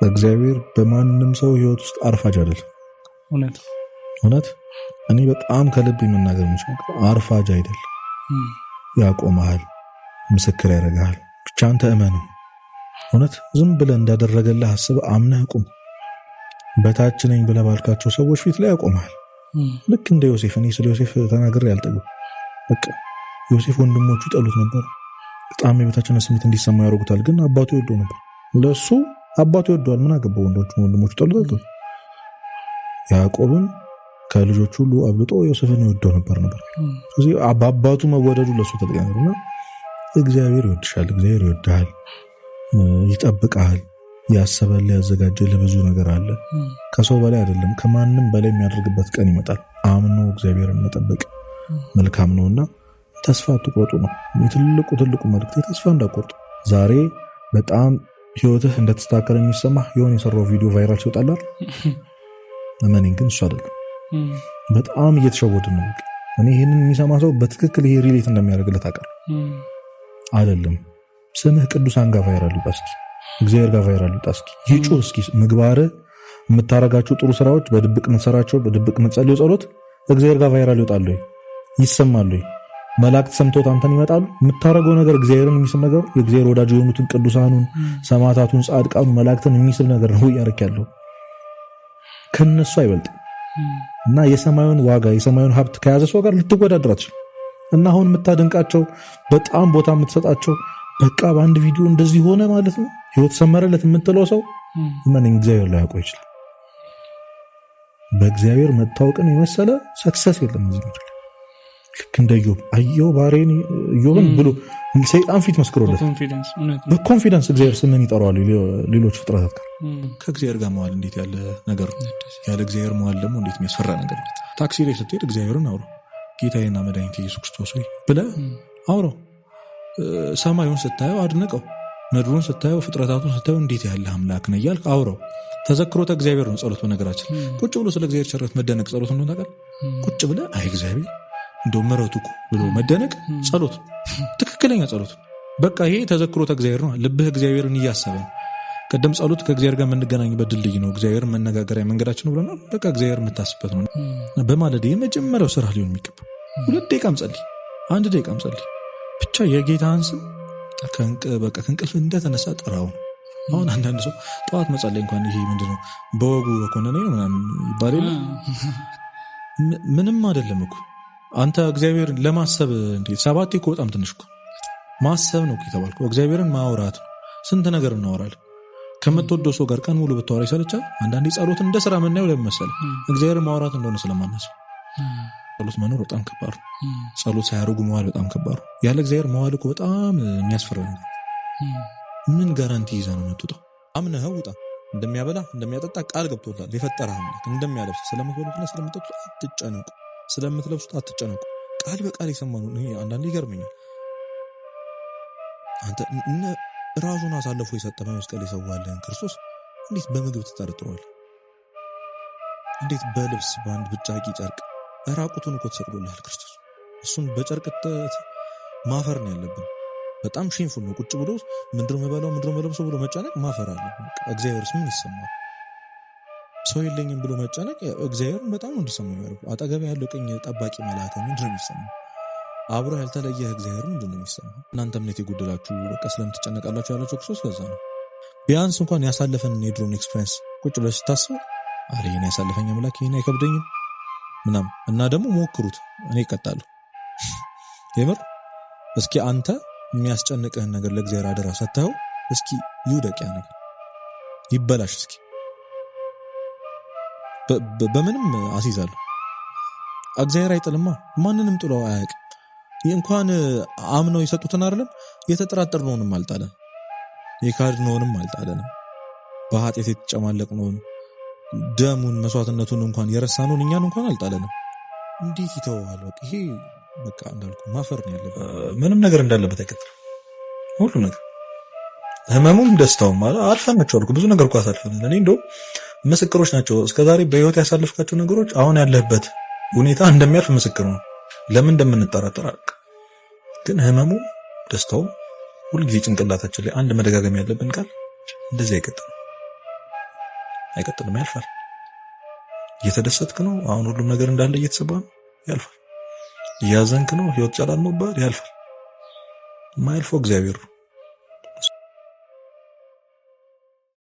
እግዚአብሔር በማንም ሰው ህይወት ውስጥ አርፋጅ አይደለም። እውነት እኔ በጣም ከልብ መናገር የምችለው አርፋጅ አይደለም። ያቆምሃል፣ ምስክር ያደርግሃል። ብቻ አንተ እመነው። እውነት ዝም ብለህ እንዳደረገልህ አስብ፣ አምነህ ቁም። በታች ነኝ ብለህ ባልካቸው ሰዎች ፊት ላይ ያቆምሃል። ልክ እንደ ዮሴፍ። እኔ ስለ ዮሴፍ ተናግሬ አልጠግብም። በቃ ዮሴፍ ወንድሞቹ ጠሉት ነበር። በጣም የበታችነት ስሜት እንዲሰማ ያደርጉታል። ግን አባቱ ይወደው ነበር። ለሱ አባቱ ይወደዋል። ምን አገባው? ወንድሞቹ ጠሉት። ያዕቆብን ከልጆቹ ሁሉ አብልጦ ዮሴፍን ይወደው ነበር። ስለዚህ አባቱ መወደዱ ለሱ ተጠቃ ነውና እግዚአብሔር ይወድሻል፣ እግዚአብሔር ይወድሃል፣ ይጠብቃል፣ ያሰበል፣ ያዘጋጀል ብዙ ነገር አለ። ከሰው በላይ አይደለም፣ ከማንም በላይ የሚያደርግበት ቀን ይመጣል። አምኖ እግዚአብሔርን መጠበቅ መልካም ነውና ተስፋ አትቆርጡ ነው ትልቁ መልእክት። ተስፋ እንዳትቆርጡ። ዛሬ በጣም ህይወትህ እንደተስተካከለ የሚሰማህ የሆነ የሰራው ቪዲዮ ቫይራል ሲወጣላል እመኔን፣ ግን እሱ አይደለም። በጣም እየተሸወድን ነው። እኔ ይሄንን የሚሰማ ሰው በትክክል ይሄ ሪሌት እንደሚያደርግለት አውቃለሁ። አይደለም ስምህ ቅዱሳን ጋር ቫይራል ይውጣ እስኪ፣ እግዚአብሔር ጋር ቫይራል ይውጣ እስኪ፣ ይጩህ እስኪ። ምግባርህ፣ የምታረጋቸው ጥሩ ስራዎች፣ በድብቅ የምትሰራቸው፣ በድብቅ የምትጸልዩ ጸሎት እግዚአብሔር ጋር ቫይራል ይወጣሉ፣ ይሰማሉ። መላእክት ሰምቶት አንተን ይመጣሉ። የምታረገው ነገር እግዚአብሔርን የሚስብ ነገር፣ የእግዚአብሔር ወዳጅ የሆኑትን ቅዱሳኑን፣ ሰማዕታቱን፣ ጻድቃኑ፣ መላእክትን የሚስብ ነገር ነው ያርክ ያለው። ከነሱ አይበልጥም። እና የሰማዩን ዋጋ የሰማዩን ሀብት ከያዘ ሰው ጋር ልትወዳደር አትችልም። እና አሁን የምታደንቃቸው በጣም ቦታ የምትሰጣቸው በቃ በአንድ ቪዲዮ እንደዚህ ሆነ ማለት ነው ህይወት ሰመረለት የምትለው ሰው ምን እግዚአብሔር ላይ ያውቀው ይችላል። በእግዚአብሔር መታወቅን የመሰለ ሰክሰስ የለም እዚህ ምድር። ልክ እንደ ኢዮብ አየው ባሬን ኢዮብን ብሎ ሰይጣን ፊት መስክሮለት በኮንፊደንስ እግዚአብሔር ስምን ይጠራዋል ሌሎች ፍጥረታት ጋር። ከእግዚአብሔር ጋር መዋል እንዴት ያለ ነገር ነው! ያለ እግዚአብሔር መዋል ደግሞ እንዴት የሚያስፈራ ነገር ነው! ታክሲ ላይ ስትሄድ እግዚአብሔርን አውራው፣ ጌታዬና መድኃኒቴ ኢየሱስ ክርስቶስ ሆይ ብለህ አውራው። ሰማዩን ስታየው አድንቀው፣ ምድሩን ስታየው፣ ፍጥረታቱን ስታየው እንዴት ያለ አምላክ ነው እያልክ አውራው። ተዘክሮተ እግዚአብሔር ነው ጸሎት። በነገራችን ቁጭ ብሎ ስለ እግዚአብሔር ቸርነት መደነቅ ጸሎት ነው። ታውቃለህ? ቁጭ ብለህ አይ እግዚአብሔር እንደው ምሕረቱ እኮ ብሎ መደነቅ ጸሎት፣ ትክክለኛ ጸሎት። በቃ ይሄ ተዘክሮተ እግዚአብሔር ነው። ልብህ እግዚአብሔርን እያሰበ ነው። ቀደም ጸሎት ከእግዚአብሔር ጋር የምንገናኝበት ድልድይ ነው። እግዚአብሔር መነጋገሪያ መንገዳችን ነው ብለናል። በቃ እግዚአብሔር የምታስበት ነው። በማለዳ የመጀመሪያው ስራ ሊሆን የሚገባው 2 ደቂቃም ጸልይ፣ 1 ደቂቃም ጸልይ። ብቻ የጌታን ስም በቃ ከእንቅልፍ እንደተነሳ ጥራው። አሁን አንዳንድ ሰው ጠዋት መጸለይ እንኳን ይሄ ምንድነው በወጉ በኮነኔ ነው ምናምን ይባል የለ። ምንም አይደለም እኮ አንተ እግዚአብሔርን ለማሰብ እንዴት 7 እኮ በጣም ትንሽ እኮ ማሰብ ነው የተባልከው። እግዚአብሔርን ማውራት ነው። ስንት ነገር እናወራለን። ከምትወደው ሰው ጋር ቀን ሙሉ ብታወራ ይሰለቻል። አንዳንዴ ጸሎትን እንደ ስራ የምናየው ለምን መሰለህ? እግዚአብሔርን ማውራት እንደሆነ ስለማናስብ። ጸሎት መኖር በጣም ከባድ ነው። ጸሎት ሳያደርጉ መዋል በጣም ከባድ ነው። ያለ እግዚአብሔር መዋል እኮ በጣም የሚያስፈራ ነገር። ምን ጋራንቲ ይዘህ ነው የምትወጣው? አምነኸው ውጣ። እንደሚያበላ እንደሚያጠጣ ቃል ገብቶታል። የፈጠረህ አምላክ እንደሚያለብስ፣ ስለምትበሉትና ስለምትጠጡት አትጨነቁ፣ ስለምትለብሱት አትጨነቁ። ቃል በቃል የሰማነው ይሄ አንዳንዴ ይገርመኛል። አንተ ራሱን አሳልፎ የሰጠ በመስቀል የሰዋልህን ክርስቶስ እንዴት በምግብ ትጠረጥረዋለህ? እንዴት በልብስ በአንድ ብጫቂ ጨርቅ ራቁቱን እኮ ተሰቅሎልሃል ክርስቶስ። እሱን በጨርቅ ማፈር ነው ያለብን። በጣም ሼምፉል ነው። ቁጭ ብሎ ምንድነው መበላው ምንድነው መለብሰው ብሎ መጨነቅ ማፈር አለብን። እግዚአብሔርስ ምን ይሰማል? ሰው የለኝም ብሎ መጨነቅ እግዚአብሔርን በጣም ነው እንዲሰማው ያደርገው። አጠገብ ያለው ቀኝ ጠባቂ መልአክ ምንድነው የሚሰማው? አብሮ ያልተለየህ እግዚአብሔር ምንድነው የሚሰማው? እናንተ እምነት የጎደላችሁ በቃ ስለምትጨነቃላችሁ ያላችሁ ክርስቶስ ለዛ ነው። ቢያንስ እንኳን ያሳለፈን የድሮን ኤክስፒሪየንስ ቁጭ ብለህ ስታስብ አረ ይሄን ያሳለፈኝ አምላክ ይሄን አይከብደኝም ምናምን እና ደግሞ ሞክሩት። እኔ እቀጣለሁ የምር። እስኪ አንተ የሚያስጨንቅህን ነገር ለእግዚአብሔር አደራ ሰጥተው እስኪ ይውደቅ፣ ያ ነገር ይበላሽ። እስኪ በምንም አስይዛለሁ። እግዚአብሔር አይጥልማ፣ ማንንም ጥሎ አያውቅም። እንኳን አምነው የሰጡትን አይደለም የተጠራጠርነውንም አልጣለን፣ የካድነውንም አልጣለንም፣ በኃጢአት የተጨማለቅነውን ደሙን መስዋዕትነቱን እንኳን የረሳነውን እኛን እንኳን አልጣለንም። እንዴት ይተዋል? በቃ ይሄ በቃ እንዳልኩ ማፈር ነው ያለበት። ምንም ነገር እንዳለበት አይቀጥልም። ሁሉ ነገር ህመሙም ደስታውም አልፈናቸዋል። ብዙ ነገር እኮ አሳልፈናል። እኔ እንደው ምስክሮች ናቸው እስከዛሬ በህይወት ያሳለፍካቸው ነገሮች አሁን ያለህበት ሁኔታ እንደሚያልፍ ምስክር ነው። ለምን እንደምንጠራጠር አልክ። ግን ህመሙ ደስታው ሁልጊዜ ጭንቅላታችን ላይ አንድ መደጋገም ያለብን ቃል እንደዚህ አይቀጥልም። አይቀጥልም፣ ያልፋል። እየተደሰትክ ነው፣ አሁን ሁሉም ነገር እንዳለ እየተሰባ ነው፣ ያልፋል። እያዘንክ ነው፣ ህይወት ጨላልሞብሃል፣ ያልፋል። የማያልፈው እግዚአብሔር ነው።